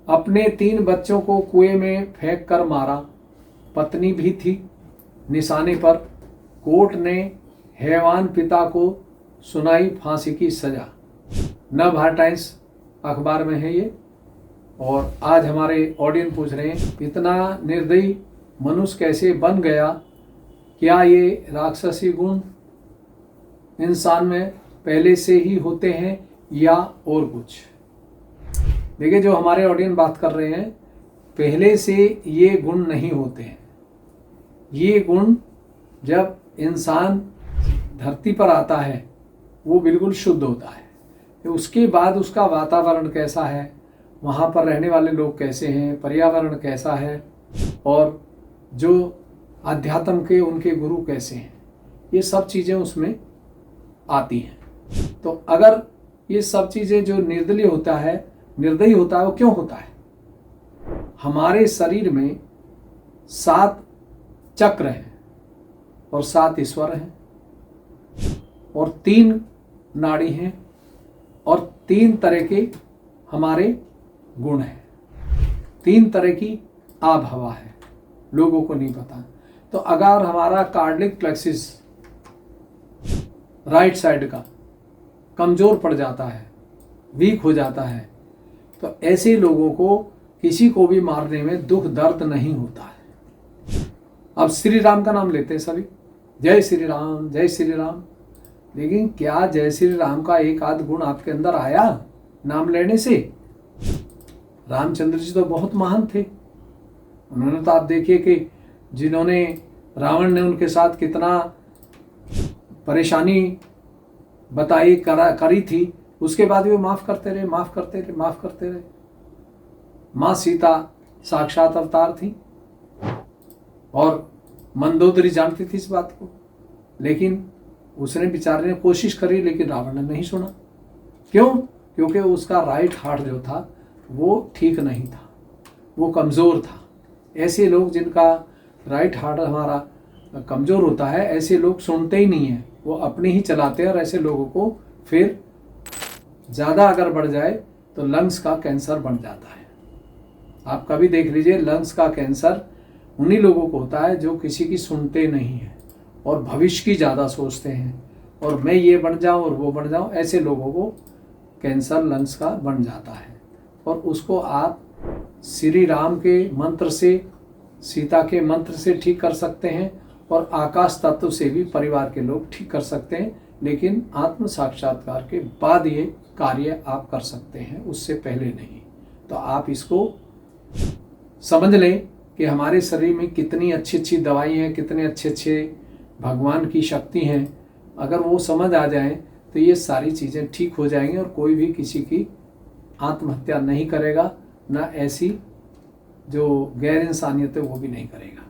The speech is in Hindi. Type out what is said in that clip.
अपने 3 बच्चों को कुएं में फेंक कर मारा, पत्नी भी थी निशाने पर। कोर्ट ने हैवान पिता को सुनाई फांसी की सजा। नवभारत टाइम्स अखबार में है ये। और आज हमारे ऑडियंस पूछ रहे हैं, इतना निर्दयी मनुष्य कैसे बन गया? क्या ये राक्षसी गुण इंसान में पहले से ही होते हैं या और कुछ? देखिए, जो हमारे ऑडियंस बात कर रहे हैं, पहले से ये गुण नहीं होते हैं। ये गुण जब इंसान धरती पर आता है वो बिल्कुल शुद्ध होता है। तो उसके बाद उसका वातावरण कैसा है, वहाँ पर रहने वाले लोग कैसे हैं, पर्यावरण कैसा है, और जो अध्यात्म के उनके गुरु कैसे हैं, ये सब चीज़ें उसमें आती हैं। तो अगर ये सब चीज़ें जो निर्दयी होता है वो क्यों होता है? हमारे शरीर में 7 चक्र हैं और 7 ईश्वर हैं और 3 नाड़ी हैं और 3 तरह के हमारे गुण हैं, 3 तरह की आबहवा है, लोगों को नहीं पता। तो अगर हमारा कार्डियक प्लेक्सिस राइट साइड का कमज़ोर पड़ जाता है, वीक हो जाता है, तो ऐसे लोगों को किसी को भी मारने में दुख दर्द नहीं होता है। अब श्री राम का नाम लेते हैं सभी, जय श्री राम जय श्री राम। लेकिन क्या जय श्री राम का एक आध गुण आपके अंदर आया नाम लेने से? रामचंद्र जी तो बहुत महान थे। उन्होंने तो आप देखिए कि जिन्होंने रावण ने उनके साथ कितना परेशानी बताई करी थी, उसके बाद भी माफ़ करते रहे, माफ़ करते रहे, माफ़ करते रहे। माँ सीता साक्षात अवतार थी और मंदोदरी जानती थी इस बात को, लेकिन उसने बेचारे ने कोशिश करी, लेकिन रावण ने नहीं सुना। क्यों? क्योंकि उसका राइट हार्ट जो था वो ठीक नहीं था, वो कमज़ोर था। ऐसे लोग जिनका राइट हार्ट हमारा कमज़ोर होता है, ऐसे लोग सुनते ही नहीं हैं, वो अपने ही चलाते हैं। और ऐसे लोगों को फिर ज़्यादा अगर बढ़ जाए तो लंग्स का कैंसर बढ़ जाता है। आप कभी देख लीजिए, लंग्स का कैंसर उन्हीं लोगों को होता है जो किसी की सुनते नहीं हैं और भविष्य की ज़्यादा सोचते हैं, और मैं ये बन जाऊं और वो बन जाऊं। ऐसे लोगों को कैंसर लंग्स का बन जाता है, और उसको आप श्री राम के मंत्र से, सीता के मंत्र से ठीक कर सकते हैं, और आकाश तत्व से भी परिवार के लोग ठीक कर सकते हैं। लेकिन आत्म साक्षात्कार के बाद ये कार्य आप कर सकते हैं, उससे पहले नहीं। तो आप इसको समझ लें कि हमारे शरीर में कितनी अच्छी अच्छी दवाई हैं, कितने अच्छे अच्छे भगवान की शक्ति हैं। अगर वो समझ आ जाए तो ये सारी चीज़ें ठीक हो जाएंगी, और कोई भी किसी की आत्महत्या नहीं करेगा, ना ऐसी जो गैर इंसानियत है वो भी नहीं करेगा।